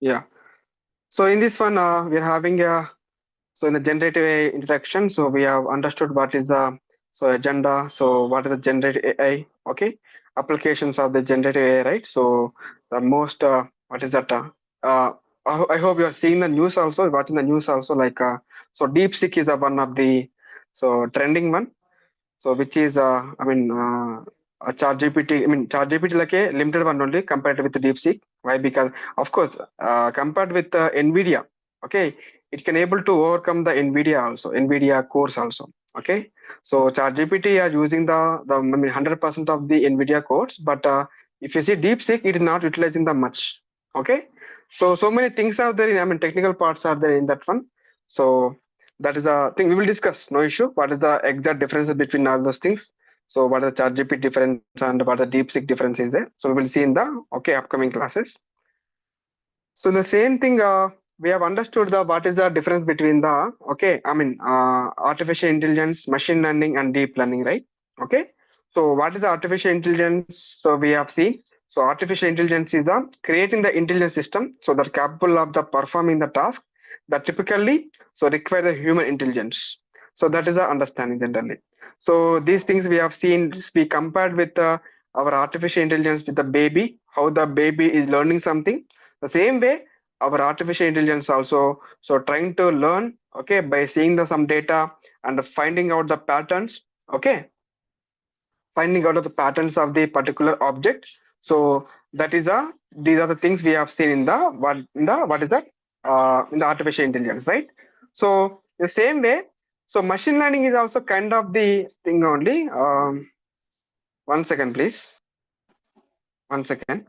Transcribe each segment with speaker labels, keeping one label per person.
Speaker 1: Yeah. So in this one, we are having a so in the generative AI introduction. So we have understood what is the so agenda. So what is the generative AI? Okay, applications of the generative AI, right? So the most what is that? Uh, I hope you are seeing the news also, watching the news also. Like so, DeepSeek is one of the so trending one. So which is a chat GPT. I mean chat GPT like a limited one only compared with the DeepSeek. Why? Because of course compared with NVIDIA, okay, it can able to overcome the NVIDIA also, NVIDIA cores also. Okay, so chat GPT are using the I mean 100% of the NVIDIA cores, but if you see DeepSeek, it is not utilizing the much. Okay, so many things are there. I mean technical parts are there in that one. So that is a thing we will discuss. No issue. What is the exact difference between all those things? So what is the ChatGPT difference and what the DeepSeek difference is there? So we will see in the upcoming classes. So the same thing we have understood the what is the difference between the artificial intelligence, machine learning, and deep learning, right? Okay. So what is the artificial intelligence? So we have seen. So artificial intelligence is the creating the intelligent system so that capable of the performing the task that typically so require the human intelligence. So that is the understanding generally. So these things we have seen, we compared with our artificial intelligence with the baby, how the baby is learning something. The same way, our artificial intelligence also so trying to learn, okay, by seeing the some data and finding out the patterns, okay, finding out of the patterns of the particular object. So that is a these are the things we have seen in the what is that in the artificial intelligence, right? So the same way, so machine learning is also kind of the thing only. One second, please. One second.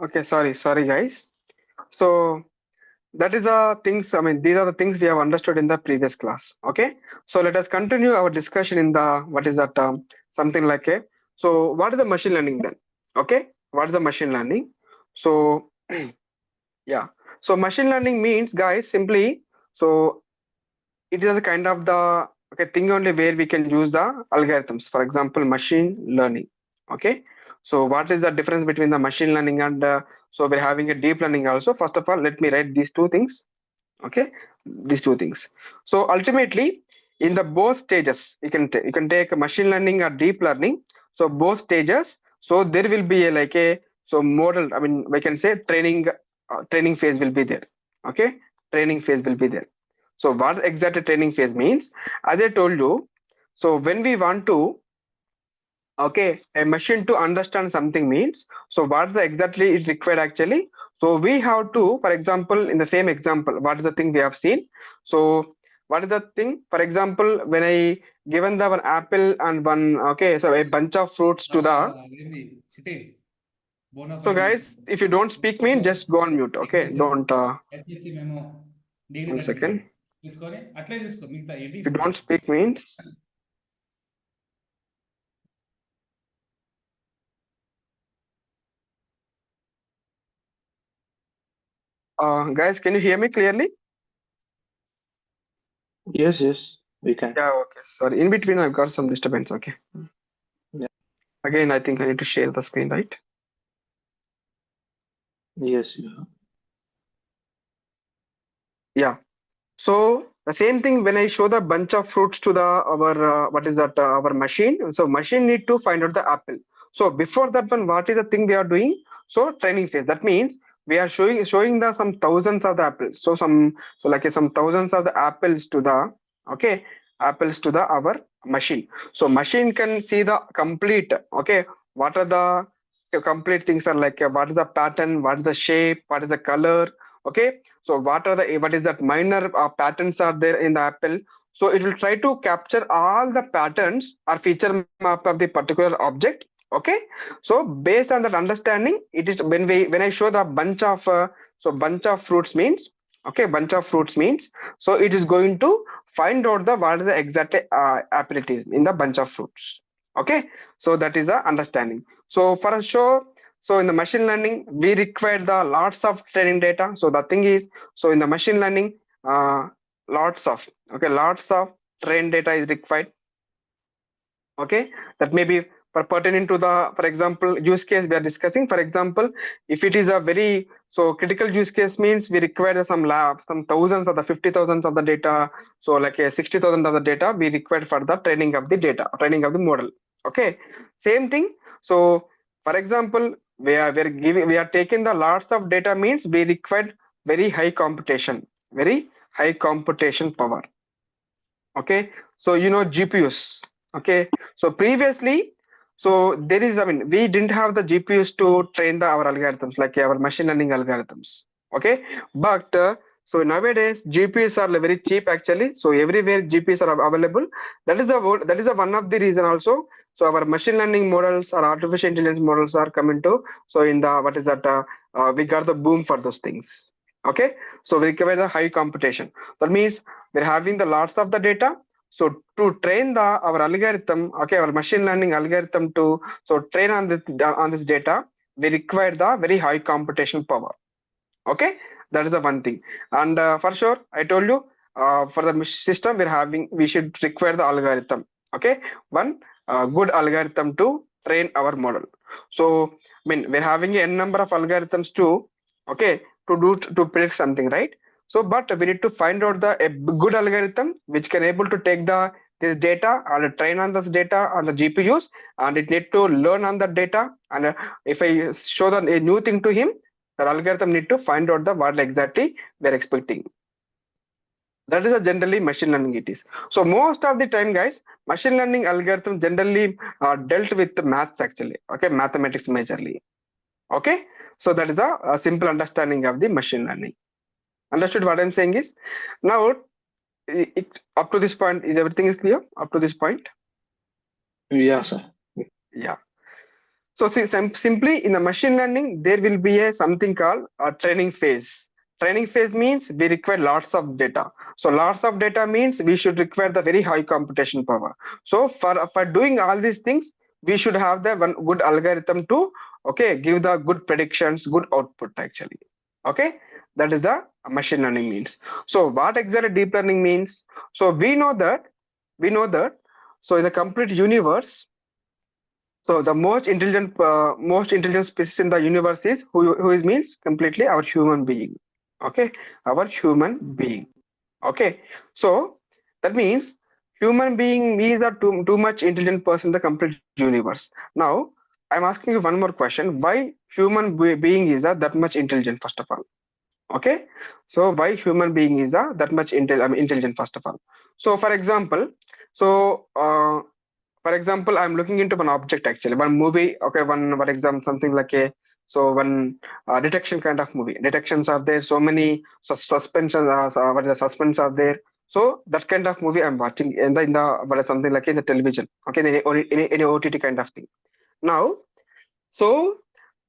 Speaker 1: Okay, sorry guys. So that is the things, I mean these are the things we have understood in the previous class. Okay, so let us continue our discussion in the what is that something like a so what is the machine learning then? Okay, what is the machine learning? So yeah, so machine learning means guys simply so it is a kind of the okay thing only where we can use the algorithms, for example machine learning. Okay, so what is the difference between the machine learning and so we're having a deep learning also. First of all, let me write these two things. Okay, these two things. So ultimately in the both stages you can take a machine learning or deep learning. So both stages, so there will be a like a so model, I mean we can say training phase will be there. Okay, training phase will be there. So what exactly training phase means, as I told you, so when we want to okay a machine to understand something means so what's the exactly is required actually. So we have to, for example in the same example, what is the thing we have seen. So what is the thing, for example when I given the one apple and one okay so a bunch of fruits to the
Speaker 2: ఏంది చిట్టి
Speaker 1: so
Speaker 2: bonafide
Speaker 1: guys
Speaker 2: తీసుకో
Speaker 1: if you don't speak me just go on mute. Okay, don't
Speaker 2: SSC మేము degree
Speaker 1: one second.
Speaker 2: Certificate తీసుకొని అట్లే తీసుకో మిగతా ఏంటి
Speaker 1: If you don't speak means guys can you hear me clearly?
Speaker 3: Yes, we can.
Speaker 1: Yeah, okay, sorry, in between I've got some disturbance. Okay,
Speaker 3: Yeah.
Speaker 1: again I think I need to share the screen, right?
Speaker 3: Yes, you have.
Speaker 1: Yeah. So the same thing when I show the bunch of fruits to the our what is that our machine. So machine need to find out the apple. So before that one, what is the thing we are doing? So training phase. That means we are showing the some thousands of the apples. So some thousands of the apples to the okay apples to the our machine. So machine can see the complete okay what are the complete things are like what is the pattern, what is the shape, what is the color. Okay, so what is that minor patterns are there in the apple. So it will try to capture all the patterns or feature map of the particular object. Okay, so based on that understanding, it is when I show the bunch of bunch of fruits means, okay, bunch of fruits means, so it is going to find out the what is the exact apple it is in the bunch of fruits. Okay, so that is the understanding. So for sure, so in the machine learning we require the lots of training data. So the thing is, so in the machine learning, uh, lots of, okay, lots of train data is required. Okay, that may be pertaining to the, for example, use case we are discussing. For example, if it is a very so critical use case means we require some lab, some thousands of the 50,000 of the data, so like a 60,000 of the data we required for the training of the data, training of the model. Okay, same thing. So for example, we are taking the lots of data means we required very high computation, very high computation power. Okay, so GPUs. Okay, so previously, so there is, I mean, we didn't have the GPUs to train our algorithms, like our machine learning algorithms. Okay, but so nowadays GPUs are very cheap actually, so everywhere GPUs are available. That is the one of the reason also. So our machine learning models or artificial intelligence models are coming to, so in the what is that, we got the boom for those things. Okay, so we require the high computation. That means we're having the lots of the data. So to train our algorithm, okay, our machine learning algorithm to so train on this data, we require the very high computation power. Okay, that is the one thing. And for sure, I told you, for the system we should require the algorithm. Okay, one good algorithm to train our model. So I mean we're having a n number of algorithms too. Okay, to predict something, right? So but we need to find out a good algorithm which can able to take this data and train on this data on the GPUs, and it need to learn on the data. And if I show a new thing to him, the algorithm need to find out the what exactly we are expecting. That is a generally machine learning it is. So most of the time, guys, machine learning algorithm generally dealt with maths actually. Okay, mathematics majorly. Okay, so that is a simple understanding of the machine learning. Understood what I'm saying is? Now, up to this point, is everything is clear? Up to this point?
Speaker 3: Yeah, sir.
Speaker 1: Yeah. So see, simply in the machine learning, there will be a something called a training phase. Training phase means we require lots of data. So lots of data means we should require the very high computation power. So for doing all these things, we should have the one good algorithm to, okay, give the good predictions, good output actually. Okay, that is the machine learning means. So what exactly deep learning means? So we know that so in the complete universe, so the most intelligent species in the universe is who is means completely our human being. Okay, our human being. Okay, so that means human being is a too much intelligent person in the complete universe. Now, I'm asking you one more question: why human being is that much intelligent? First of all, okay. So why human being is that much intelligent? First of all, so for example, so I'm looking into one object actually, one movie. Okay, one for example, something like a so one detection kind of movie. Detections are there. So many suspensions. What is the suspense are there? So that kind of movie I'm watching in the what is something like in the television. Okay, any OTT kind of thing. Now, so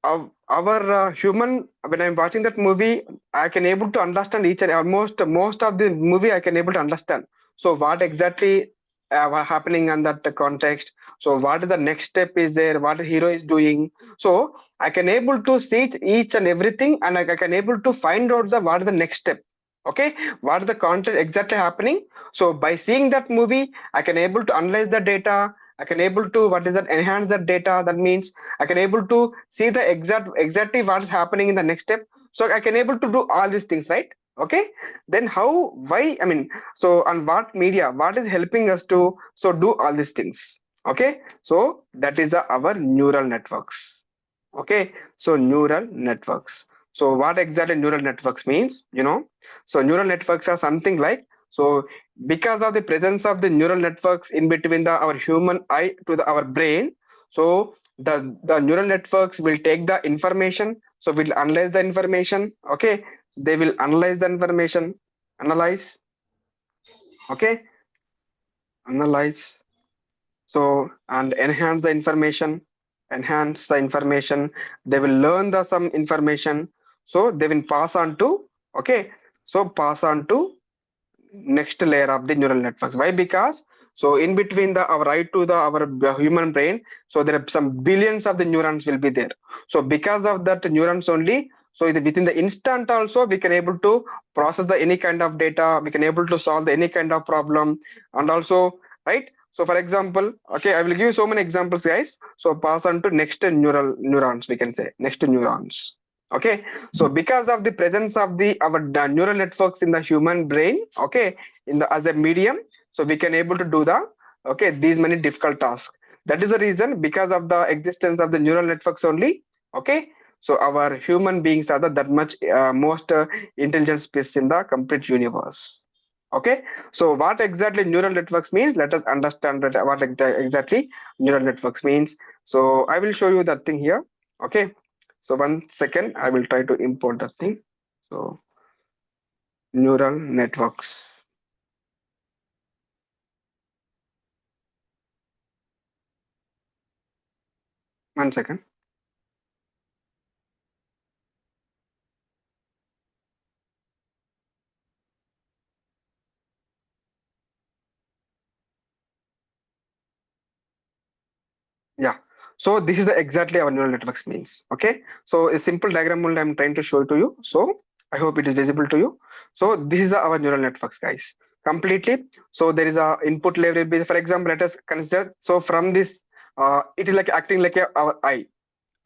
Speaker 1: our human, when I'm watching that movie, I can able to understand each and almost most of the movie I can able to understand. So what exactly what happening on that context. So what is the next step is there? What the hero is doing? So I can able to see each and everything, and I can able to find out the what is the next step. Okay, what is the content exactly happening? So by seeing that movie, I can able to analyze the data. I can able to what is that enhance that data. That means I can able to see the exactly what's happening in the next step. So I can able to do all these things, right? Okay, then how, why, I mean, so on what media, what is helping us to so do all these things? Okay, so that is our neural networks. Okay, so neural networks. So what exactly neural networks means, so neural networks are something like, so because of the presence of the neural networks in between our human eye to our brain, so the neural networks will take the information, so will analyze the information. Okay, they will analyze the information, analyze. Okay, analyze, so and enhance the information. They will learn the some information, so they will pass on to, okay, so pass on to next layer of the neural networks. Why? Because so in between the our right to the our human brain, so there are some billions of the neurons will be there. So because of that neurons only, so within the instant also we can able to process the any kind of data, we can able to solve the any kind of problem. And also, right, so for example, okay, I will give you so many examples, guys. So pass on to next neurons, we can say next neurons. Okay, so because of the presence of the our neural networks in the human brain, okay, in the as a medium, so we can able to do the, okay, these many difficult tasks. That is the reason, because of the existence of the neural networks only, okay, so our human beings are the that much most intelligent species in the complete universe. Okay, so what exactly neural networks means, let us understand that what exactly neural networks means. So I will show you that thing here. Okay, so 1 second, I will try to import that thing. So neural networks. 1 second. Yeah. So this is the exactly our neural networks means. Okay. So a simple diagram only I'm trying to show to you. So I hope it is visible to you. So this is our neural networks, guys. Completely. So there is a input layer will be, for example, let us consider. So from this, it is like acting like our eye.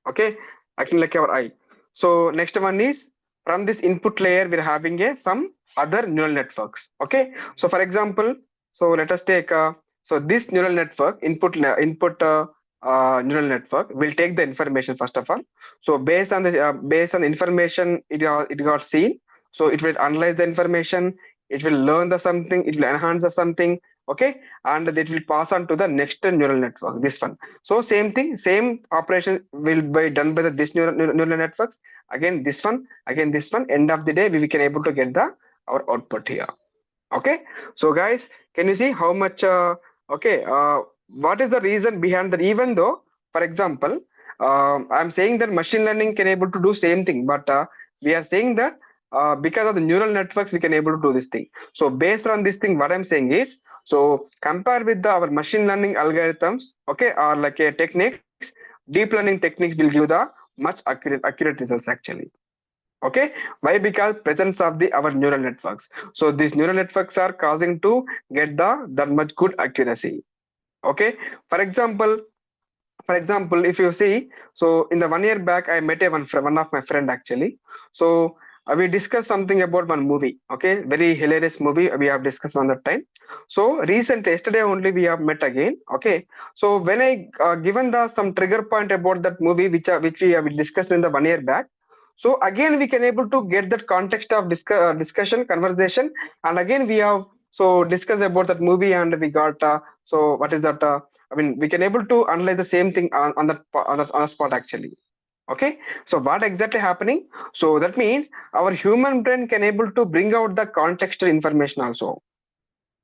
Speaker 1: Okay, acting like our eye. So next one is, from this input layer we're having a some other neural networks. Okay, so for example, so let us take so this neural network input neural network will take the information first of all. So based on the information it got seen, so it will analyze the information, it will learn the something, it will enhance the something. Okay, and it will pass on to the next neural network, this one. So same thing, same operation will be done by this neural networks. Again this one, again this one. End of the day, we can able to get the our output here. Okay, so guys, can you see how much? Okay, what is the reason behind that? Even though, for example, I'm saying that machine learning can able to do same thing, but we are saying that because of the neural networks, we can able to do this thing. So based on this thing, what I'm saying is, so compare with our machine learning algorithms, okay, or like techniques, deep learning techniques will give the much accurate results actually. Okay, why? Because presence of the our neural networks. So these neural networks are causing to get the that much good accuracy. Okay, for example, if you see, so in the 1 year back I met one of my friend actually. So we discussed something about one movie. Okay, very hilarious movie we have discussed on that time. So recent yesterday only we have met again. Okay, so when I given the some trigger point about that movie which we have discussed in the 1 year back, so again we can able to get that context of discussion conversation, and again we have so discussed about that movie, and we got so what is that I mean, we can able to analyze the same thing on that on a spot actually. Okay, so what exactly happening? So that means our human brain can able to bring out the contextual information also.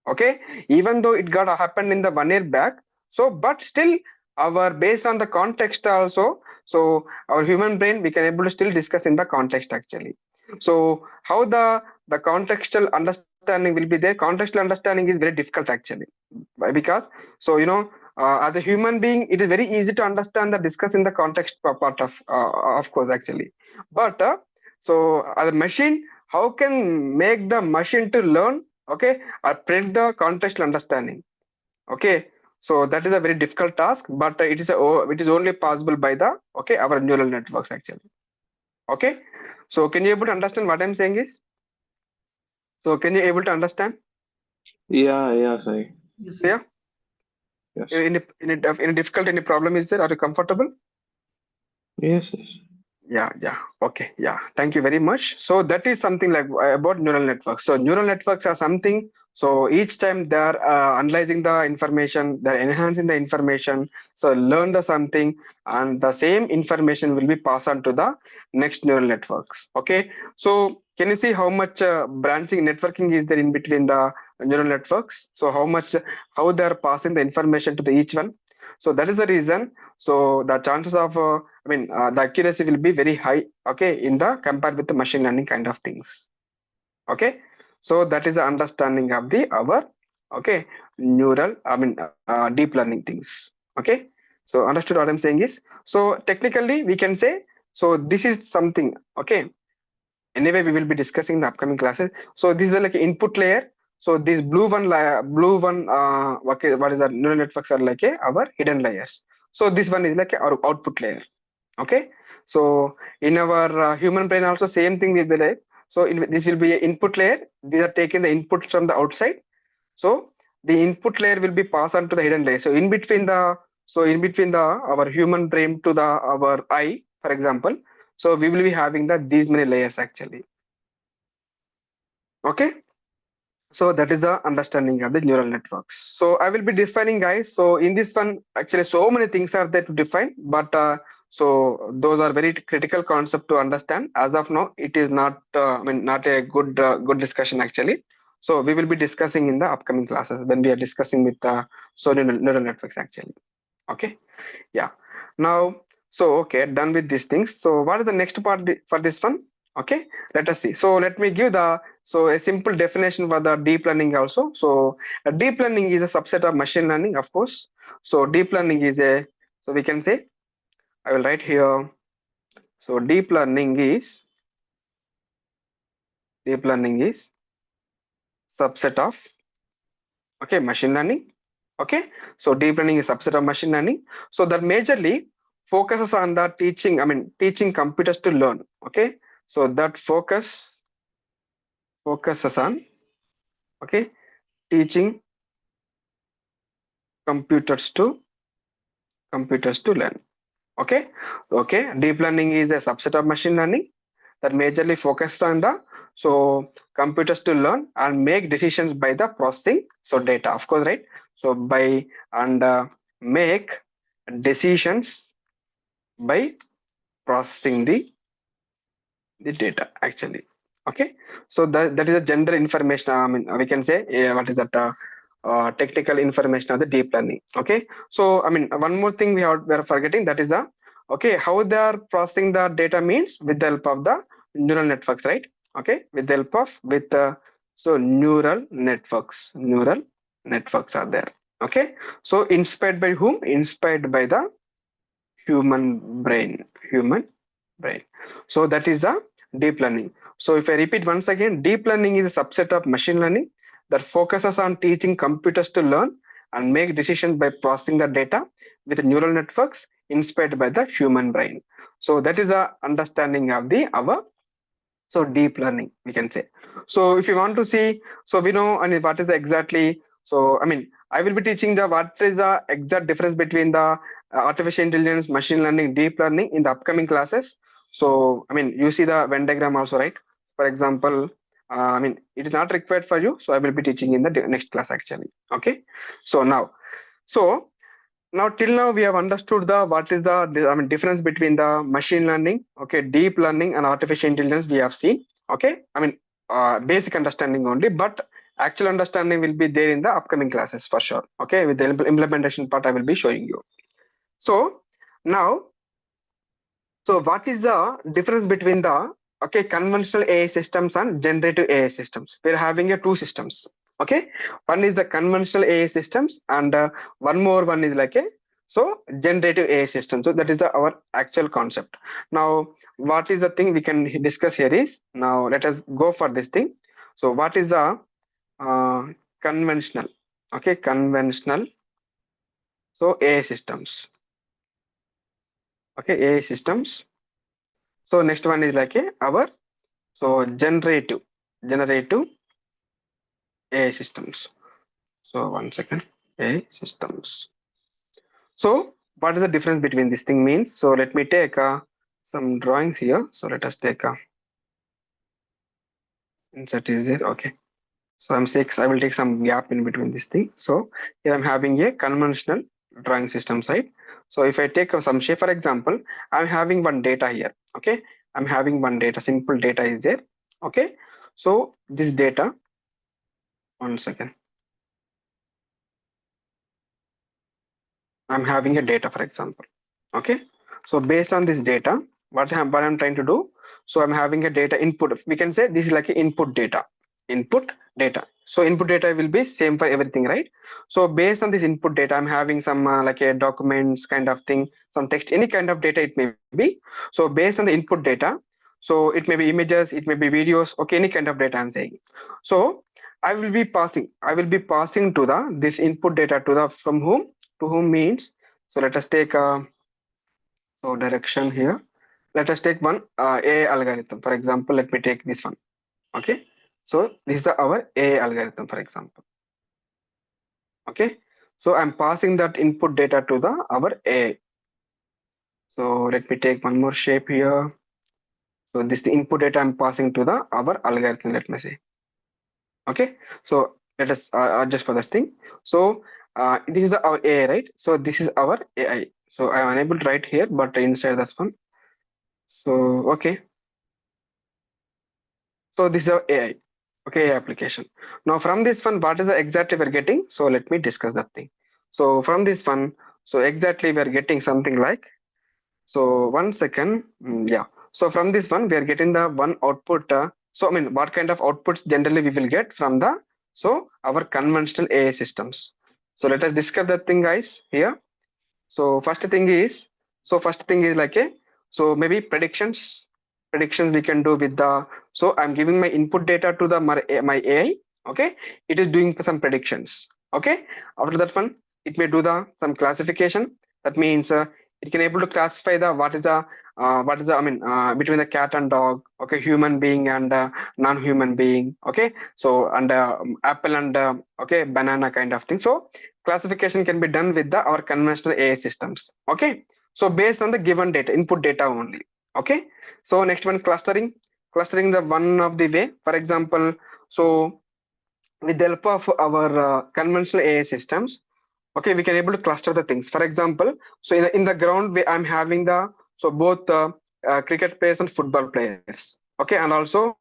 Speaker 1: Okay, even though it got happened in the 1 year back, so but still our based on the context also, so our human brain we can able to still discuss in the context actually. So how the contextual understanding will be there? Contextual understanding is very difficult actually. Why? Because so as a human being it is very easy to understand the discuss in the context part of course actually. But so as a machine, how can make the machine to learn, okay, or predict the contextual understanding? Okay, so that is a very difficult task, but it is only possible by the, okay, our neural networks actually. Okay, so can you able to understand what I'm saying is? So can you able to understand?
Speaker 3: Yeah, yeah, sorry.
Speaker 1: So yeah,
Speaker 3: Yes.
Speaker 1: in a difficult any problem is there? Are you comfortable?
Speaker 3: Yes, yes.
Speaker 1: Yeah. Okay. Yeah. Thank you very much. So that is something like about neural networks. So neural networks are something. So each time they are analyzing the information, they're enhancing the information. So learn the something, and the same information will be passed on to the next neural networks. Okay. So can you see how much branching networking is there in between the neural networks? So how they are passing the information to the each one. So that is the reason. So the chances of the accuracy will be very high, okay, in the compared with the machine learning kind of things. Okay, so that is the understanding of the our okay neural, deep learning things. Okay, so understood what I'm saying is, so technically we can say, so this is something, okay. Anyway, we will be discussing in the upcoming classes. So this is like an input layer. So this blue one, okay, what is that? Neural networks are like our hidden layers. So this one is like our output layer. Okay, so in our human brain also same thing will be like, so this will be an input layer. These are taking the input from the outside. So the input layer will be passed on to the hidden layer. So in between the our human brain to the our eye, for example, so we will be having the these many layers actually. Okay, so that is the understanding of the neural networks. So I will be defining, guys. So in this one, actually, so many things are there to define, but so those are very critical concept to understand. As of now, it is not, not a good discussion actually. So we will be discussing in the upcoming classes when we are discussing with so neural networks actually. Okay, yeah. Now, so okay, done with these things. So what is the next part for this one? Okay, let us see. So let me give the so a simple definition for the deep learning also. So a deep learning is a subset of machine learning, of course. So deep learning is a, so we can say, I will write here. So deep learning is subset of, okay, machine learning. Okay, so deep learning is subset of machine learning. So that majorly focuses on the teaching, teaching computers to learn. Okay, so that focuses on, okay, teaching computers to learn. Okay, okay, deep learning is a subset of machine learning that majorly focuses on the, so computers to learn and make decisions by the processing so data, of course, right? So by and make decisions by processing the data actually. Okay, so that is a general information, we can say, what is that, technical information of the deep learning. Okay, so one more thing we are forgetting, that is okay, how they are processing the data means with the help of the neural networks, right? Okay, with the help of so neural networks are there. Okay, so inspired by whom? Inspired by the human brain. So that is a deep learning. So if I repeat once again, deep learning is a subset of machine learning that focuses on teaching computers to learn and make decisions by processing the data with neural networks inspired by the human brain. So that is a understanding of the our, so deep learning, we can say. So if you want to see, so we know, and what is exactly, so I will be teaching the what is the exact difference between the artificial intelligence, machine learning, deep learning in the upcoming classes. So you see the Venn diagram also, right? For example, it is not required for you, so I will be teaching in the next class actually. Okay, so now till now we have understood the what is the difference between the machine learning, okay, deep learning and artificial intelligence we have seen. Okay, basic understanding only, but actual understanding will be there in the upcoming classes for sure. Okay, with the implementation part I will be showing you. So now, so what is the difference between the, okay, conventional AI systems and generative AI systems? We're having a two systems. Okay, one is the conventional AI systems, and one more one is like a, so generative AI system. So that is our actual concept. Now, what is the thing we can discuss here is, now let us go for this thing. So what is the uh, conventional? Okay, conventional. So AI systems. Okay, AI systems. So next one is like a our, so generative AI systems. So one second, AI systems. So what is the difference between this thing means? So let me take some drawings here. So let us take a insert is there. Okay. So I will take some gap in between this thing. So here I'm having a conventional drawing system side. So if I take some shape, for example, I'm having one data here. Okay. I'm having one data, simple data is there. Okay. So this data, one second. I'm having a data, for example. Okay. So based on this data, what I'm trying to do, so I'm having a data input. We can say this is like a input data. Input data. So input data will be same for everything, right? So based on this input data, I'm having some like a documents kind of thing, some text, any kind of data it may be. So based on the input data, so it may be images, it may be videos, okay, any kind of data I'm saying. So I will be passing to the this input data to the from whom to whom means. So let us take so direction here. Let us take one AI algorithm. For example, let me take this one. Okay. So this is our AI algorithm, for example. Okay. So I'm passing that input data to the our AI. So let me take one more shape here. So this the input data I'm passing to the our algorithm. Let me say. Okay. So let us adjust for this thing. So this is our AI, right? So this is our AI. So I'm unable to write here, but inside this one. So okay. So this is our AI. Okay, application. Now from this one, what is the exactly we're getting? So let me discuss that thing. So from this one, so exactly we're getting something like, so one second, yeah. So from this one, we are getting the one output. So I mean, what kind of outputs generally we will get from the, so our conventional AI systems. So let us discuss that thing, guys, here. So first thing is like a, so maybe predictions we can do with the, so I'm giving my input data to the my AI. Okay, it is doing some predictions. Okay, after that one, it may do the some classification. That means it can able to classify the what is the I mean between the cat and dog. Okay, human being and non-human being. Okay, so and apple and okay, banana kind of thing. So classification can be done with the our conventional AI systems. Okay, so based on the given data, input data only. Okay, so next one, clustering the one of the way. For example, so with the help of our conventional AI systems, okay, we can able to cluster the things. For example, so in the ground where I'm having the, so both cricket players and football players. Okay, and also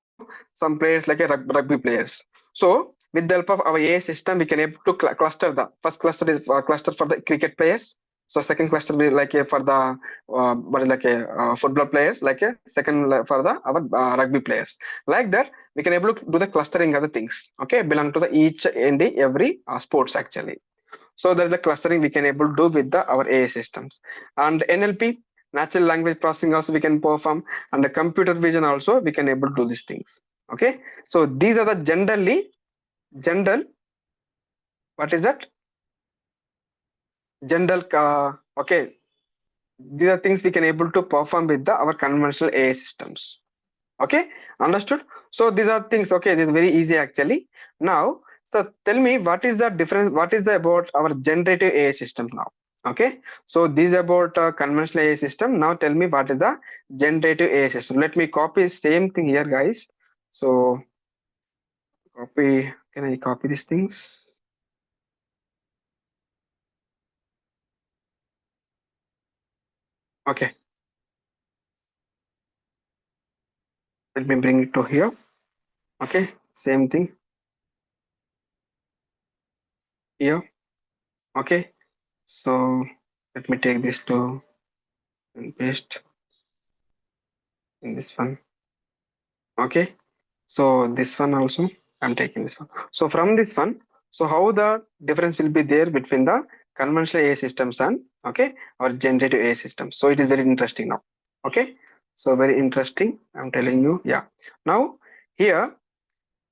Speaker 1: some players like a rugby players. So with the help of our AI system, we can able to cluster the first cluster is cluster for the cricket players. So second cluster will like a for the what is like a football players, like a second for the our rugby players. Like that, we can able to do the clustering other things. Okay, belong to the each and every sports actually. So there's the clustering we can able to do with the our AI systems. And NLP, natural language processing also we can perform, and the computer vision also we can able to do these things. Okay, so these are the general, what is that, general okay, these are things we can able to perform with the our conventional AI systems. Okay, understood. So these are things, okay, this is very easy actually. Now, so tell me what is the difference, what is the about our generative AI system now. Okay, so this is about conventional AI system. Now tell me what is the generative AI system. Let me copy same thing here, guys. So copy, can I copy these things? Okay, let me bring it to here. Okay, same thing here. Okay, so let me take this to and paste in this one. Okay, so this one also I'm taking this one. So from this one, so how the difference will be there between the conventional AI systems and okay our generative AI systems. So it is very interesting now. Okay, so very interesting, I'm telling you. Yeah, now here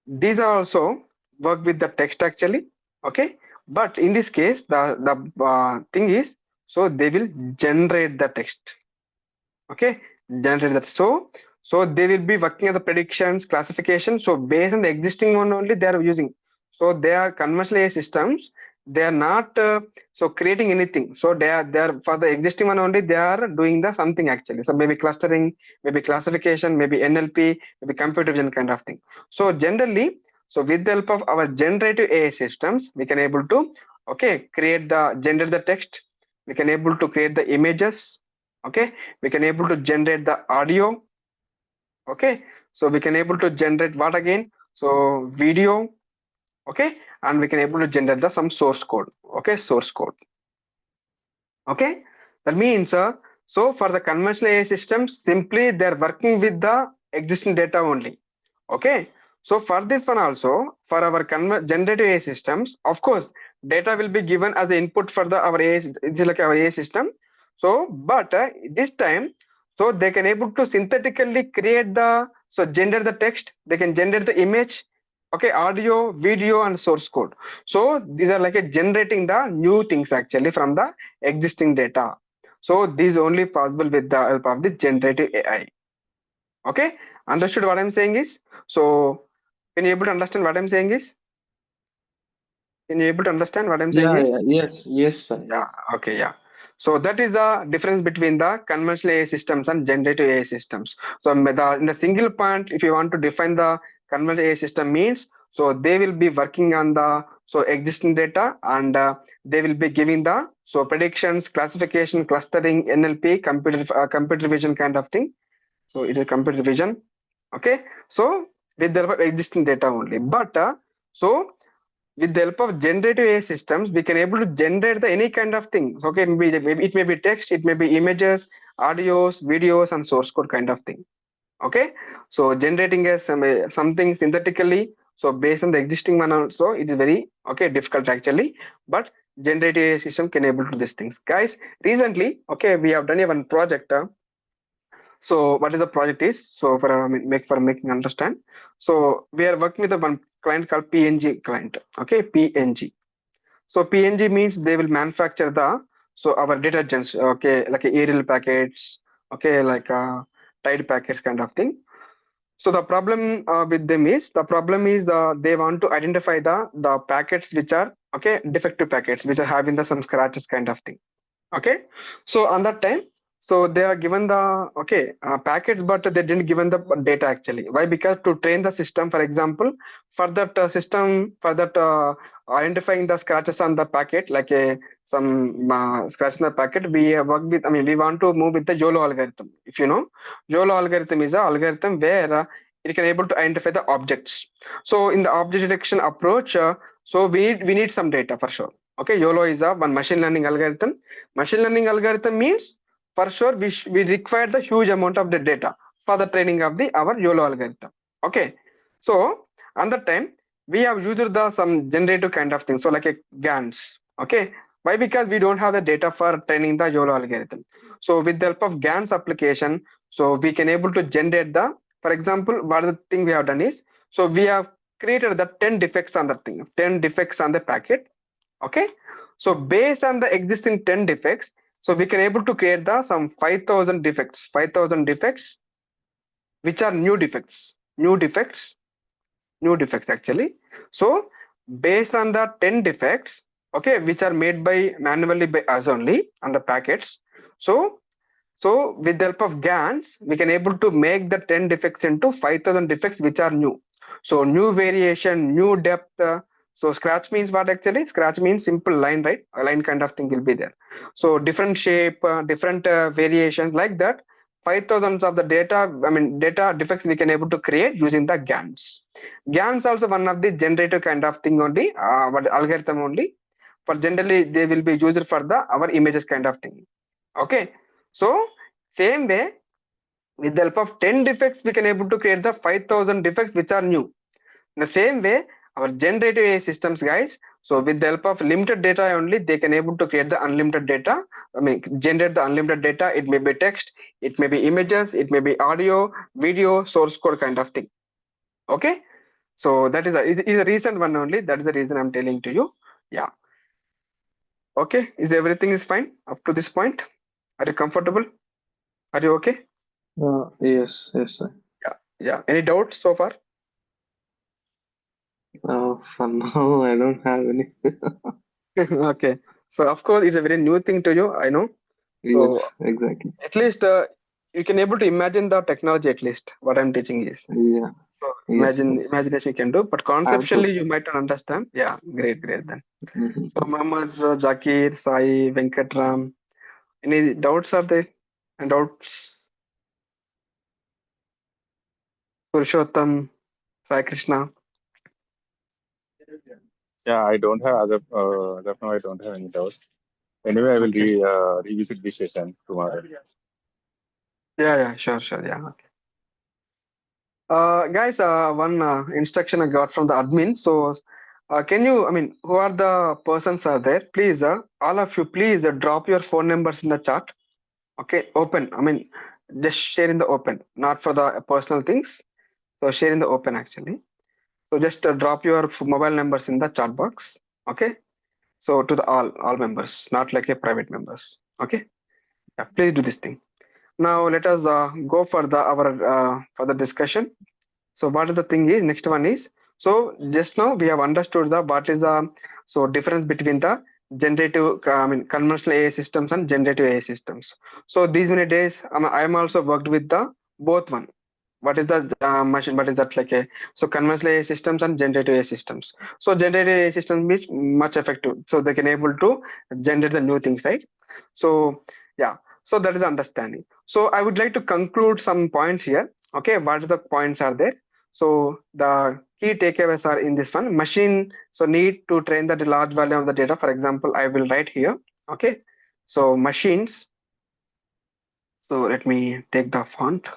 Speaker 1: these are also work with the text actually. Okay, but in this case the thing is, so they will generate the text. Okay, generate that. So they will be working on the predictions classification. So based on the existing one only they are using. So they are conventional AI systems. They are not so creating anything. So they are for the existing one only. They are doing the something actually. So maybe clustering, maybe classification, maybe NLP, maybe computer vision kind of thing. So generally, so with the help of our generative AI systems, we can able to create the generate the text. We can able to create the images. Okay, we can able to generate the audio. Okay, so we can able to generate what again? So video. Okay, and we can able to generate the some source code. Okay, source code. Okay, that means so for the conventional AI systems, simply they're working with the existing data only. Okay, so for this one also, for our generative AI systems, of course, data will be given as the input for the our AI, it is like our AI system. So, but this time, so they can able to synthetically create the so generate the text, they can generate the image, okay, audio, video, and source code. So these are like a generating the new things actually from the existing data. So this is only possible with the help of the generative AI. Okay, understood what I'm saying is? So can you able to understand what I'm saying is? Can you able to understand what I'm saying
Speaker 3: Yeah,
Speaker 1: is?
Speaker 3: yeah, yes, yes, sir,
Speaker 1: Yeah,
Speaker 3: yes.
Speaker 1: okay, yeah. So that is the difference between the conventional AI systems and generative AI systems. So in the single point, if you want to define the conventional AI system means, so they will be working on the so existing data and they will be giving the so predictions, classification, clustering, NLP, computer vision kind of thing. So it is computer vision. Okay, so with the existing data only. But so with the help of generative AI systems, we can able to generate the any kind of things. Okay, maybe it may be text, it may be images, audios, videos, and source code kind of thing. Okay, so generating something synthetically. So based on the existing one also, it is very difficult actually. But generative AI system can able to these things. Guys, recently, we have done a one project. So what is the project is? So for making understand. So we are working with a one client called PNG client. Okay, PNG. So PNG means they will manufacture the so our detergents. Okay, like Ariel packets. Okay, like Tide packets kind of thing. So the problem with them is they want to identify the packets which are defective packets which are having the some scratches kind of thing. Okay, so on that time, so they are given the packets, but they didn't given the data actually. Why? Because to train the system, for example, for that system, for that identifying the scratches on the packet, like a some scratch in the packet, we work with, I mean, we want to move with the YOLO algorithm. If you know, YOLO algorithm is a algorithm where it can able to identify the objects. So in the object detection approach, so we need some data for sure. Okay, YOLO is a one machine learning algorithm. Machine learning algorithm means for sure we require the huge amount of the data for the training of the our YOLO algorithm. Okay, so on that time we have used the some generative kind of thing. So like a GANs. Okay, why? Because we don't have the data for training the YOLO algorithm. So with the help of GANs application, so we can able to generate the, for example, what the thing we have done is, so we have created the 10 defects on the thing, 10 defects on the packet. Okay, so based on the existing 10 defects, so we can able to create the some 5,000 defects, 5,000 defects which are new defects actually. So based on the 10 defects, which are made by manually by us only on the packets. So with the help of GANs, we can able to make the 10 defects into 5,000 defects which are new. So new variation, new depth. So scratch means what actually? Scratch means simple line, right? A line kind of thing will be there. So different shape, different variations like that. 5,000 of the data, I mean data defects we can able to create using the GANs. GANs also one of the generative kind of thing only, but algorithm only. For generally they will be used for the our images kind of thing. Okay, so same way, with the help of 10 defects, we can able to create the 5,000 defects which are new. In the same way, our generative AI systems, guys, so with the help of limited data only, they can able to create the unlimited data. I mean, generate the unlimited data. It may be text, it may be images, it may be audio, video, source code kind of thing. Okay, so that is a recent one only. That is the reason I'm telling to you. Yeah. Okay, is everything is fine up to this point? Are you comfortable? Are you okay?
Speaker 3: Yes, yes, sir.
Speaker 1: Yeah, yeah. Any doubts so far?
Speaker 3: For now, I don't have any.
Speaker 1: Okay. So of course, it's a very new thing to you. I know.
Speaker 3: Yes,
Speaker 1: So
Speaker 3: exactly.
Speaker 1: at least you can able to imagine the technology. At least what I'm teaching is.
Speaker 3: Yeah,
Speaker 1: So
Speaker 3: yes, yes.
Speaker 1: imagination you can do, but
Speaker 3: Have to.
Speaker 1: conceptually you might not understand. Yeah, great, great then. So
Speaker 3: Mhm.
Speaker 1: Mohammed, Zakir, Sai, Venkatram. Any doubts are there? And doubts? Purushottam, Sai Krishna.
Speaker 4: Yeah, I don't have as of now I don't have any doubts. Anyway, I will
Speaker 1: Okay.
Speaker 4: revisit this session tomorrow.
Speaker 1: Yeah, yeah, sure, sure. Yeah. Okay. Guys, one instruction I got from the admin. So, can you, I mean, who are the persons are there? Please, all of you, please drop your phone numbers in the chat. Okay, open. I mean, just share in the open, not for the personal things. So, share in the open actually. So, just drop your mobile numbers in the chat box. Okay. So, to the all members, not like a private members. Okay. Yeah, please do this thing. Now, let us go for the our for the discussion. So what is the thing is next one is, so just now we have understood the what is the so difference between the generative I mean conventional AI systems and generative AI systems. So these many days I am also worked with the both one. What is the machine? What is that like a so conventional AI systems and generative AI systems. So generative AI systems is much effective. So they can able to generate the new things, right? So yeah, so that is understanding. So I would like to conclude some points here. Okay, what are the points are there? So the key takeaways are in this one. Machine so need to train the large volume of the data. For example, I will write here. Okay, so machines. So let me take the font.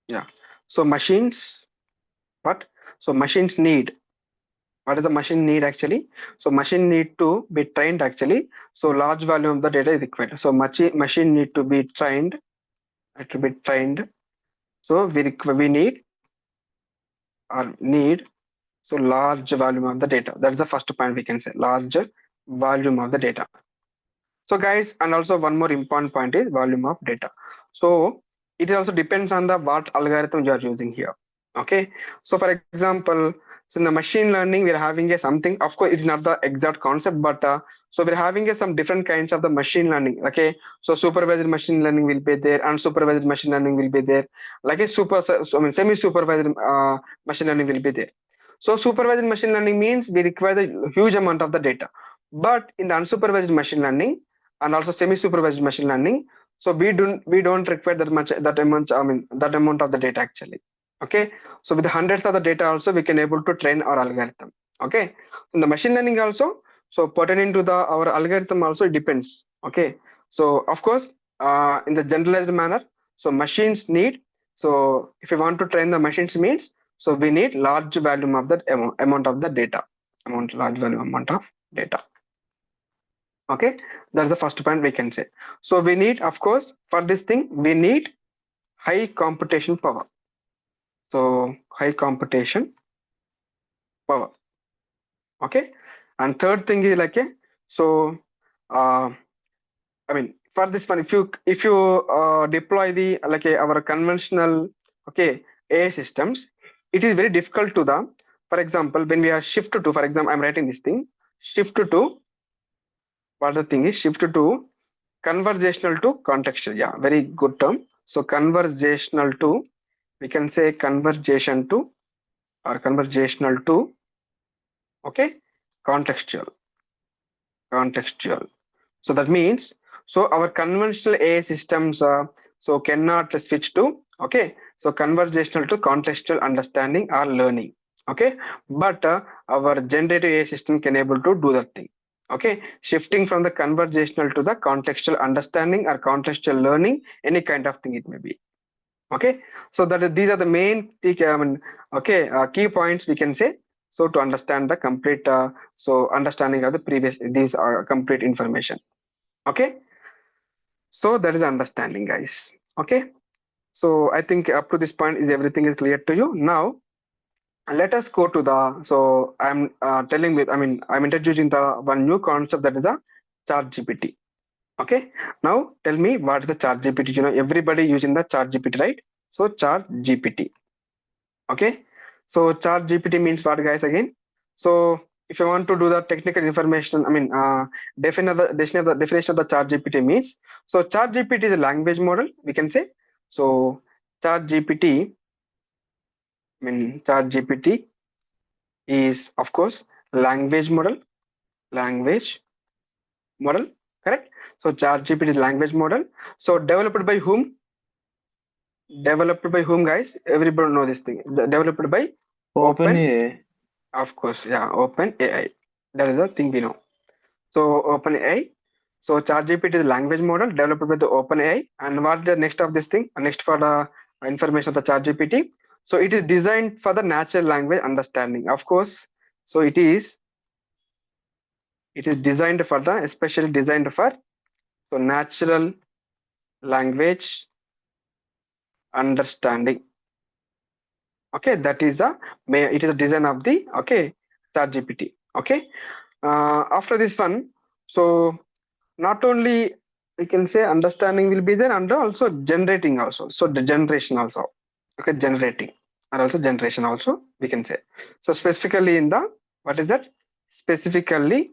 Speaker 1: Yeah. So machines. What? So machines need. What is the machine need actually? So machine need to be trained actually. So large volume of the data is required. So machine need to be trained. To be trained. So we need or need so large volume of the data. That is the first point we can say. Large volume of the data. So guys, and also one more important point is volume of data. So it also depends on the what algorithm you are using here. Okay. So for example, so in the machine learning, we're having a something, of course, it's not the exact concept, but so we're having a some different kinds of the machine learning. Okay. So supervised machine learning will be there, unsupervised machine learning will be there, like a I mean, semi-supervised machine learning will be there. So supervised machine learning means we require the huge amount of the data. But in the unsupervised machine learning, and also semi-supervised machine learning, so we don't require that much that amount I mean that amount of the data actually. Okay, so with the hundreds of the data also we can able to train our algorithm. Okay, in the machine learning also, so pertaining to the our algorithm also it depends. Okay, so of course in the generalized manner, so machines need, so if you want to train the machines means, so we need large volume of that amount of the data, large volume amount of data. Okay, that's the first point we can say. So we need, of course, for this thing we need high computation power. So high computation power. Okay, and third thing is like a, so uh, I mean for this one, if you deploy the like our conventional, okay, AI systems, it is very difficult to the, for example, when we are shift to, for example, I'm writing this thing, shift to, what the thing is, shift to conversational to contextual. Yeah, very good term. So conversational to, we can say conversation to, or conversational to, okay, contextual. Contextual. So that means, so our conventional AI systems so cannot switch to, okay, so conversational to contextual understanding or learning. Okay, but our generative AI system can able to do that thing. Okay, shifting from the conversational to the contextual understanding or contextual learning, any kind of thing it may be. Okay, so these are the main okay, key points we can say, so to understand the complete so understanding of the previous these are complete information. Okay, so that is understanding, guys. Okay, so I think up to this point is everything is clear to you. Now let us go to the, so I'm telling with, I mean I'm introducing the one new concept, that is the chat gpt. Okay, now tell me what is the chat gpt. Everybody using the chat gpt, right? So chat gpt. Okay, so chat GPT means what, guys? Again, so if you want to do the technical information, I mean, definition of the chat GPT means, so chat GPT is a language model, we can say. So chat GPT, I mean, chat GPT is of course language model, correct? So chat GPT is language model. So developed by whom? Developed by whom, guys? Everybody know this thing. Developed by Open,
Speaker 3: OpenAI.
Speaker 1: of course, yeah, Open AI. That is the thing we know. So Open AI. So ChatGPT is a language model developed by the Open AI. And what the next of this thing? Next for the information of the ChatGPT. So it is designed for the natural language understanding. Of course. So it is designed for the especially designed for so natural language understanding. Okay, that is a it is a design of the ChatGPT. Okay. After this one, so not only we can say understanding will be there and also generating also. So the generation also. Okay, generating and also generation also we can say. So specifically in the what is that? Specifically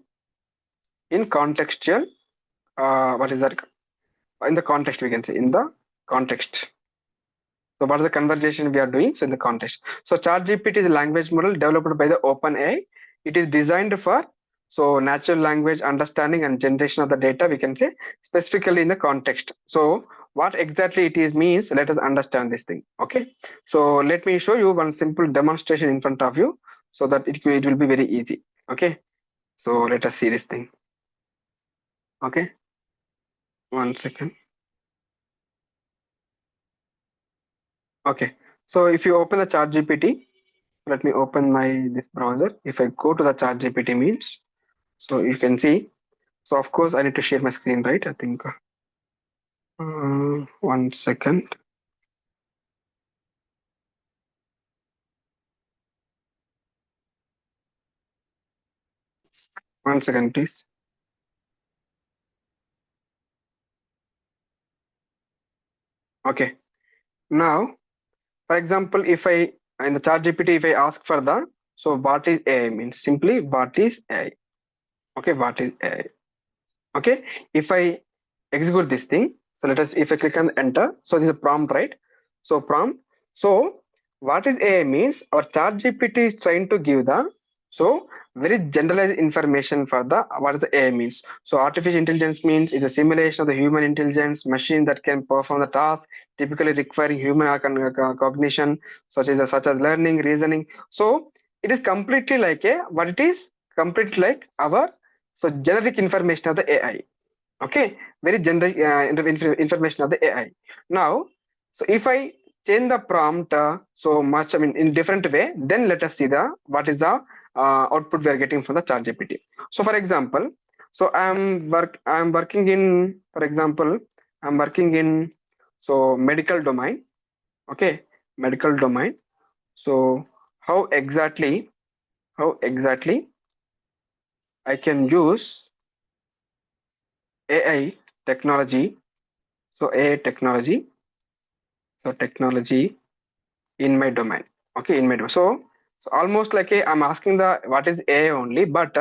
Speaker 1: in contextual. What is that? In the context we can say in the context. So what is the conversation we are doing? So in the context. So ChatGPT is a language model developed by the OpenAI. It is designed for so natural language understanding and generation of the data, we can say, specifically in the context. So what exactly it is means, let us understand this thing. Okay. So let me show you one simple demonstration in front of you so that it will be very easy. Okay. So let us see this thing. Okay. 1 second. Okay. So if you open the ChatGPT, let me open my this browser. If I go to the ChatGPT means, so you can see. So of course I need to share my screen, right? I think 1 second. One second, please. Okay. Now, for example, if I in the ChatGPT, if I ask for the so what is AI means simply what is AI. Okay, what is AI? Okay. If I execute this thing, so let us if I click on enter, so this is a prompt, right? So prompt. So what is AI means our chat GPT is trying to give the so very generalized information for the what is the AI means. So artificial intelligence means it's a simulation of the human intelligence machine that can perform the task typically requiring human cognition such as learning, reasoning. So it is completely like a what it is completely like our so generic information of the AI. Okay, very generic information of the AI. Now, so if I change the prompt so much, I mean, in different way, then let us see the what is the output we are getting from the chat GPT. So, for example, so I'm working in, for example, I'm working in so medical domain. Okay, medical domain. So, how exactly, how exactly I can use AI technology. So, AI technology so technology in my domain. Okay, in my domain. So almost like I'm asking the what is AI only, but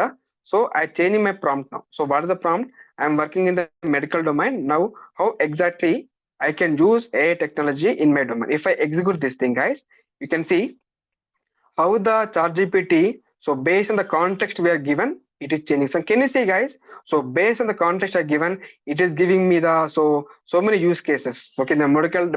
Speaker 1: so I changing my prompt now. So what is the prompt? I'm working in the medical domain now. How exactly I can use AI technology in my domain? If I execute this thing, guys, you can see how the chat GPT, so based on the context we are given, it is changing. So can you see, guys? So based on the context I given, it is giving me the so many use cases. Okay, in the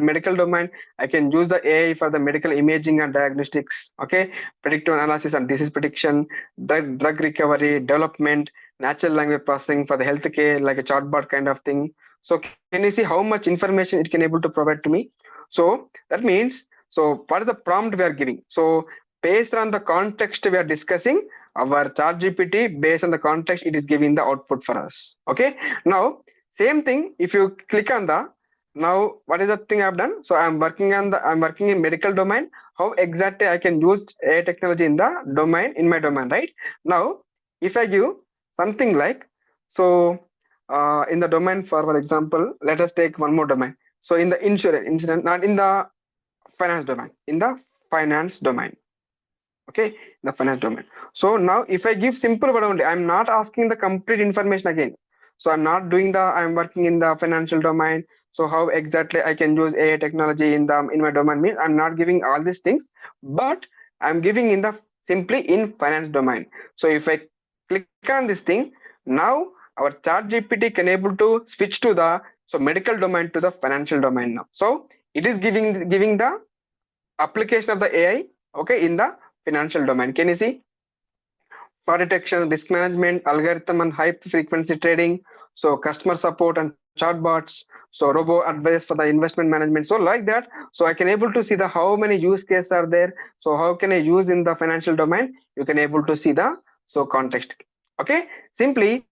Speaker 1: medical domain, I can use the AI for the medical imaging and diagnostics. Okay, predictive analysis and disease prediction, drug recovery, development, natural language processing for the healthcare, like a chatbot kind of thing. So can you see how much information it can able to provide to me? So that means so what is the prompt we are giving? So based on the context we are discussing, our chat GPT, based on the context, it is giving the output for us. Okay. Now, same thing, if you click on the now, what is the thing I've done? So I'm working in medical domain. How exactly I can use AI technology in the domain, in my domain, right? Now, if I give something like so in the domain for example, let us take one more domain. So in the insurance, not in the finance domain, in the finance domain. Okay, the finance domain. So now if I give simple word only, I'm not asking the complete information again. So I'm working in the financial domain. So how exactly I can use AI technology in my domain means I'm not giving all these things, but I'm giving in the simply in finance domain. So if I click on this thing, now our chat GPT can able to switch to the medical domain to the financial domain now. So it is giving the application of the AI, okay, in the financial domain. Can you see? Fraud detection, risk management, algorithm and high frequency trading, so customer support and chatbots, so robo advice for the investment management. So like that, so I can able to see the how many use cases are there. So how can I use in the financial domain? You can able to see the context. Okay, simply.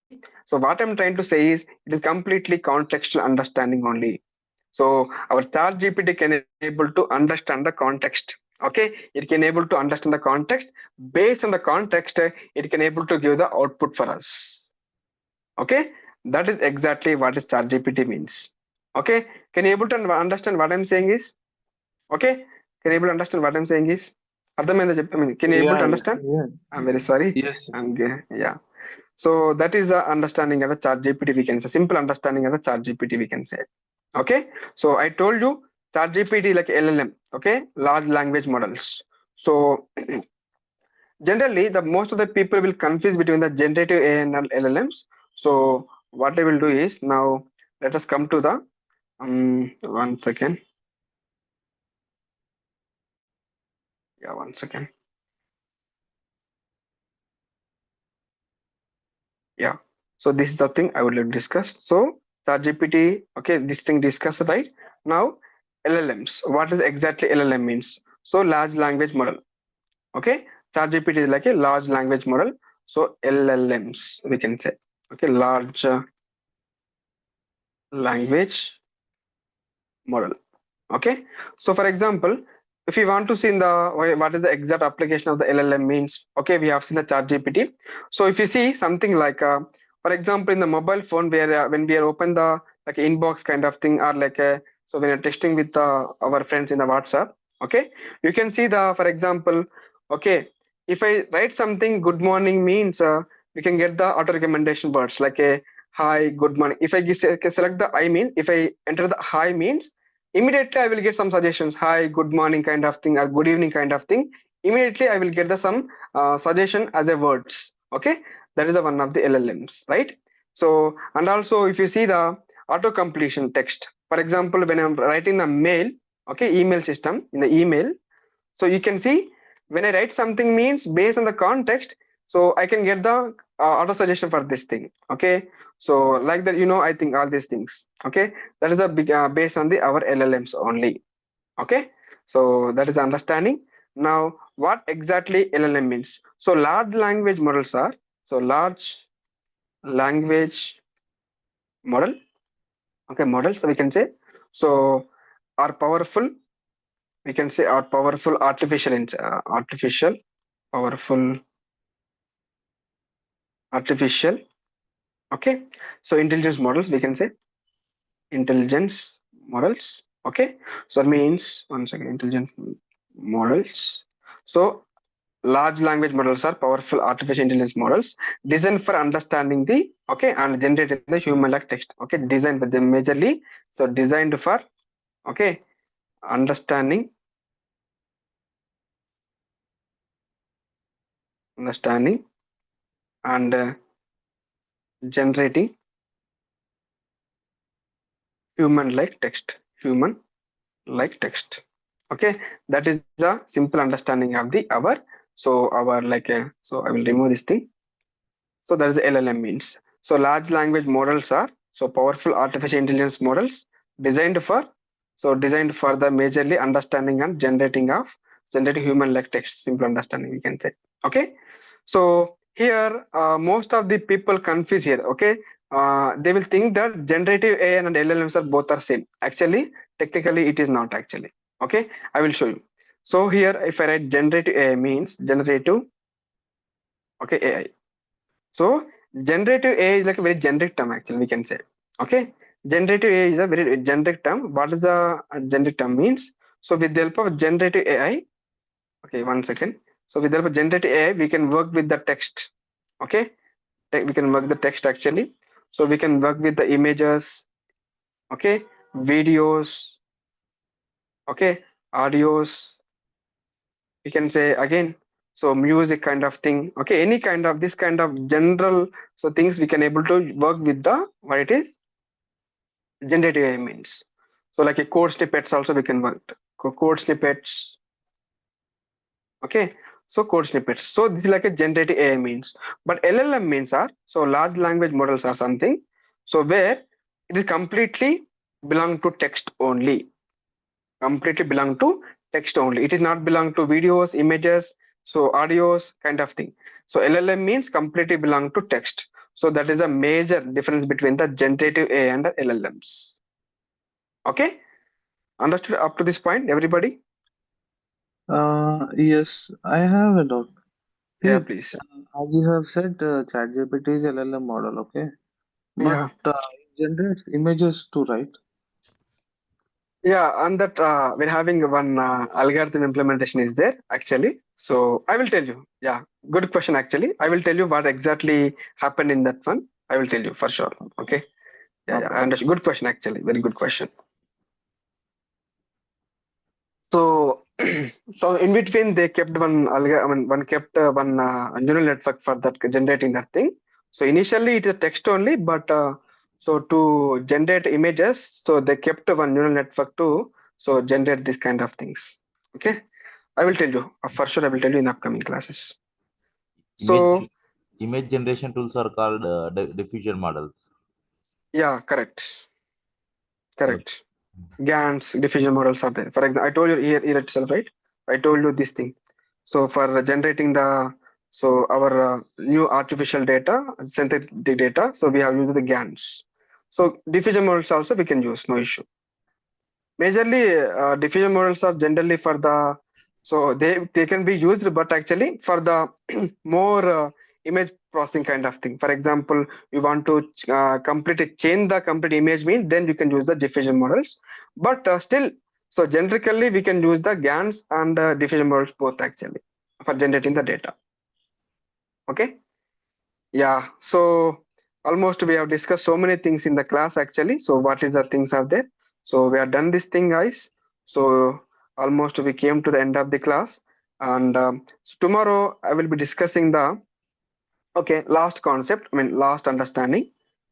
Speaker 1: So what I'm trying to say is it is completely contextual understanding only. So our chat GPT can able to understand the context. Okay, it can able to understand the context. Based on the context, it can able to give the output for us. Okay, that is exactly what is chat GPT means. Okay, can you able to understand what I'm saying is? Okay, can you able to understand what I'm saying is? Can you able to
Speaker 3: Yeah,
Speaker 1: understand?
Speaker 3: yeah.
Speaker 1: I'm very sorry.
Speaker 3: Yes, yes.
Speaker 1: Yeah. So that is the understanding of the chat GPT. We can say simple understanding of the chat GPT. We can say. Okay, so I told you chat GPT like LLM. Okay, large language models. So generally, the most of the people will confuse between the generative AI and LLMs. So what I will do is now let us come to the 1 second. Yeah, 1 second. Yeah. So this is the thing I would like to discuss. So ChatGPT, okay, this thing discussed right now. LLMs. What is exactly LLM means? So large language model. Okay, ChatGPT is like a large language model. So LLMs we can say. Okay, large language model. Okay, so for example, if you want to see in the what is the exact application of the LLM means, okay, we have seen the chat GPT. So if you see something like for example in the mobile phone where when we are open the like inbox kind of thing, or like so when you're texting with our friends in the WhatsApp, okay, you can see the for example, okay, if I write something good morning means we can get the auto recommendation words like a hi good morning. If I select the I mean, if I enter the hi means, immediately I will get some suggestions, hi good morning kind of thing or good evening kind of thing. Immediately I will get the some suggestion as a words. Okay, that is the one of the LLMs, right? So and also if you see the auto completion text, for example when I'm writing the mail, okay, email system in the email, so you can see when I write something means based on the context, so I can get the auto suggestion for this thing. Okay, so like that, I think all these things. Okay, that is a big based on the our LLMs only. Okay, so that is the understanding. Now what exactly LLM means? So large language models are, so large language model, okay, models we can say, so are powerful, we can say are powerful artificial powerful artificial, okay, so intelligence models we can say, intelligence models. Okay, so it means one second, intelligent models. So large language models are powerful artificial intelligence models designed for understanding the, okay, and generating the human like text. Okay, designed by them majorly, so designed for, okay, understanding understanding and generating human like text, human like text. Okay, that is a simple understanding of the our, so our like so I will remove this thing. So that is LLM means. So large language models are so powerful artificial intelligence models designed for, so designed for the majorly understanding and generating human like text, simple understanding we can say. Okay, so here most of the people confuse here. Okay, they will think that generative AI and LLMs are both are same. Actually, technically it is not actually. Okay, I will show you. So here if I write generative AI means generative, okay, AI. So generative AI is like a very generic term actually we can say. Okay, generative AI is a very generic term. What is the generic term means? So with the help of generative AI, Okay, 1 second. So with the generative AI, we can work with the text. Okay, we can work the text actually. So we can work with the images. Okay, videos. Okay, audios. We can say again. So music kind of thing. Okay, any kind of this kind of general so things we can able to work with the what it is generative AI means. So like a code snippets also we can work. Code snippets. Okay, so code snippets. So this is like a generative AI means, but LLM means are so large language models are something. So where it is completely belong to text only. Completely belong to text only. It is not belong to videos, images, so audios kind of thing. So LLM means completely belong to text. So that is a major difference between the generative AI and the LLMs. Okay, understood up to this point, everybody?
Speaker 3: Yes, I have a doubt.
Speaker 1: Yeah,
Speaker 3: See,
Speaker 1: please.
Speaker 3: as you have said, ChatGPT is LLM model, okay? But
Speaker 1: Yeah.
Speaker 3: it generates images too, right?
Speaker 1: Yeah, on that we're having one algorithm implementation is there actually. So I will tell you. Yeah, good question actually. I will tell you what exactly happened in that one. I will tell you for sure. Okay. Yeah, yeah.
Speaker 3: Okay.
Speaker 1: I understand. Good question actually. Very good question. So, so in between they kept one I mean, one kept one neural network for that generating that thing. So initially it is text only, but so to generate images, so they kept one neural network to so generate this kind of things. Okay, I will tell you for sure. I will tell you in upcoming classes.
Speaker 5: Image
Speaker 1: So
Speaker 5: image generation tools are called diffusion models.
Speaker 1: yeah, correct,
Speaker 5: Okay.
Speaker 1: correct. GANs diffusion models are there. For example, I told you here itself, right? I told you this thing. So for generating the so our new artificial data, synthetic data, so we have used the GANs. So diffusion models also we can use, no issue. Majorly, diffusion models are generally for the so they can be used, but actually for the more image processing kind of thing. For example, you want to completely change the complete image mean, then you can use the diffusion models. But still, so generically we can use the GANs and diffusion models both actually for generating the data. Okay. Yeah, so almost we have discussed so many things in the class actually. So what is the things are there? So we have done this thing, guys. So almost we came to the end of the class, and so tomorrow I will be discussing the okay last concept. I mean last understanding.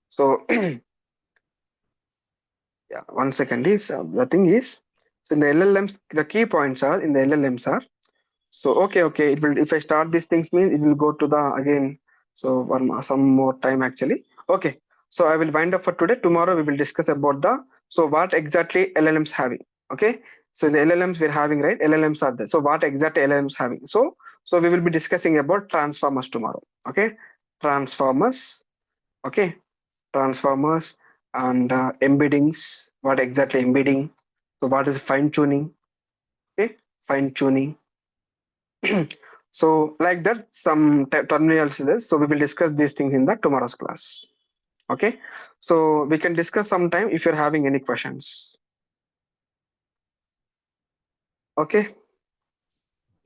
Speaker 1: So yeah, 1 second is the thing is so in the LLMs the key points are in the LLMs are so okay, it will if I start these things means it will go to the again so some more time actually. Okay, so I will wind up for today. Tomorrow we will discuss about the so what exactly LLMs having. Okay, so in the LLMs we're having right LLMs are there. So what exactly LLMs having? So we will be discussing about transformers tomorrow. Okay, transformers. Okay, transformers and embeddings. What exactly embedding? So what is fine tuning? Okay, fine tuning. So like that some terminals is there. So we will discuss these things in the tomorrow's class. Okay, so we can discuss sometime if you're having any questions. Okay,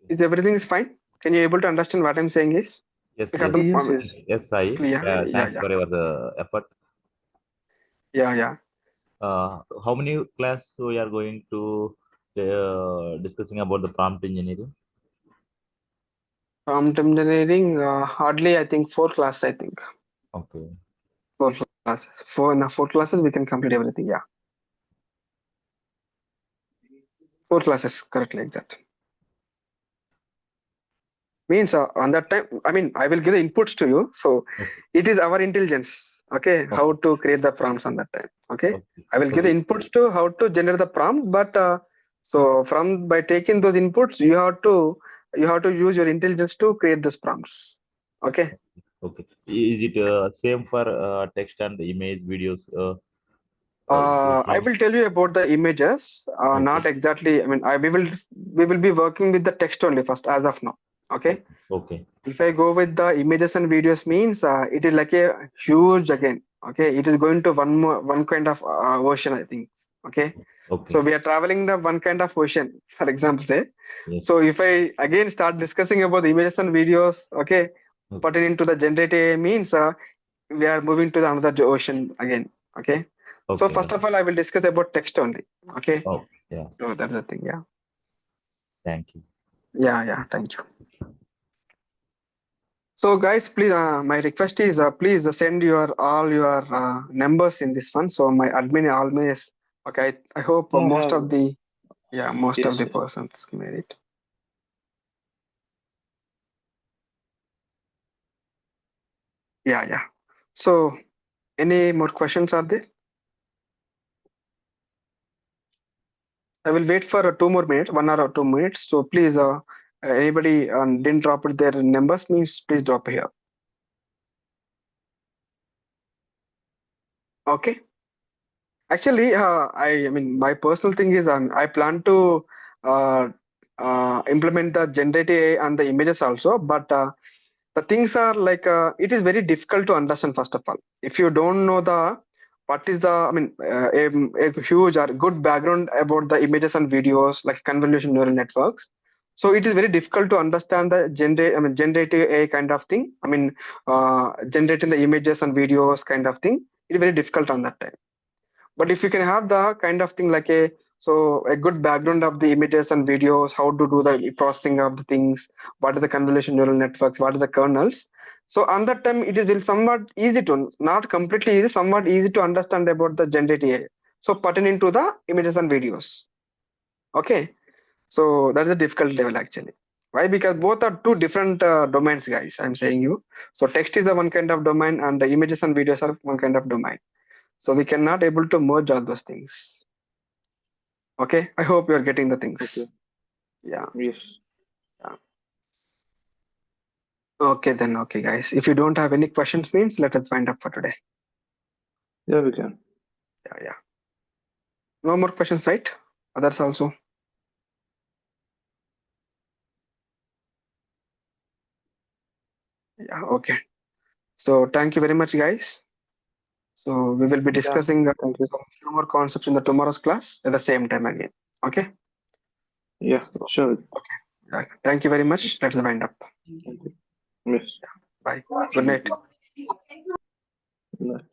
Speaker 1: is everything is fine? Can you able to understand what I'm saying is
Speaker 5: Yes,
Speaker 1: we have
Speaker 5: yes,
Speaker 1: the
Speaker 3: Yes, yes.
Speaker 5: yes, Sai.
Speaker 1: yeah, yeah,
Speaker 5: Thanks
Speaker 1: yeah,
Speaker 5: for your effort.
Speaker 1: yeah, yeah.
Speaker 5: How many class we are going to discussing about the prompt engineering?
Speaker 1: Prompt engineering hardly I think 4 classes I think
Speaker 5: Okay.
Speaker 1: 4 classes four in the 4 classes we can complete everything. Yeah, 4 classes correctly exact. Means on that time I mean I will give the inputs to you so
Speaker 5: Okay.
Speaker 1: it is our intelligence okay how
Speaker 5: Okay.
Speaker 1: to create the prompts on that time. Okay,
Speaker 5: Okay.
Speaker 1: I will give the
Speaker 5: Okay.
Speaker 1: inputs to how to generate the prompt, but so from by taking those inputs you have to use your intelligence to create those prompts. Okay.
Speaker 5: Okay. Is it same for text and image videos?
Speaker 1: I
Speaker 5: Prompt?
Speaker 1: will tell you about the images. Not
Speaker 5: Okay.
Speaker 1: exactly. I mean, we will be working with the text only first as of now. Okay.
Speaker 5: Okay. Okay.
Speaker 1: If I go with the images and videos means it is like a huge again. Okay, it is going to one kind of version I think. Okay,
Speaker 5: Okay.
Speaker 1: So we are traveling the one kind of ocean, for example, say.
Speaker 5: Yes.
Speaker 1: So if I again start discussing about the images and videos, okay,
Speaker 5: Okay.
Speaker 1: pertaining to the generative AI means we are moving to the another ocean again. Okay. So
Speaker 5: Okay.
Speaker 1: first of all, I will discuss about text only. Okay.
Speaker 5: Oh, yeah.
Speaker 1: So that's the thing. Yeah.
Speaker 5: Thank you.
Speaker 1: Yeah. Thank you. So guys, please, my request is please send your all your numbers in this one. So my admin always okay. I hope
Speaker 3: Yeah, I
Speaker 1: most
Speaker 3: have.
Speaker 1: of the most of
Speaker 3: Yes,
Speaker 1: the
Speaker 3: yes.
Speaker 1: persons made it. Yeah. So any more questions are there? I will wait for 2 more minutes, 1 or 2 minutes. So please, anybody didn't drop their numbers means please drop here. Okay. Actually, I mean, my personal thing is I plan to uh, implement the generative AI and the images also, but the things are like it is very difficult to understand. First of all, if you don't know the what is the a huge or good background about the images and videos like convolution neural networks, so it is very difficult to understand the generative AI kind of thing. Generating the images and videos kind of thing, it is very difficult on that time. But if you can have the kind of thing like a good background of the images and videos, how to do the processing of the things, what are the convolution neural networks, what are the kernels. So on that time, it is will somewhat easy to, not completely easy, somewhat easy to understand about the generative AI. So pertaining to the images and videos. Okay. So that's a difficult level actually. Why? Because both are two different domains, guys. I'm saying you. So text is a one kind of domain, and the images and videos are one kind of domain. So we cannot able to merge all those things. Okay, I hope you are getting the things.
Speaker 3: Okay.
Speaker 1: Yeah.
Speaker 3: Yes.
Speaker 1: Okay then. Okay, guys. If you don't have any questions, means let us wind up for today.
Speaker 3: Yeah, we can.
Speaker 1: Yeah. No more questions, right? Others also. Yeah. Okay. So thank you very much, guys. So we will be
Speaker 3: Yeah.
Speaker 1: discussing
Speaker 3: Thank you.
Speaker 1: some few more concepts in the tomorrow's class at the same time again. Okay.
Speaker 3: Yeah,
Speaker 1: So,
Speaker 3: sure.
Speaker 1: okay. Yeah. Thank you very much. Let's wind up.
Speaker 3: Thank you. Yes.
Speaker 1: Bye. Good night.
Speaker 3: Good night.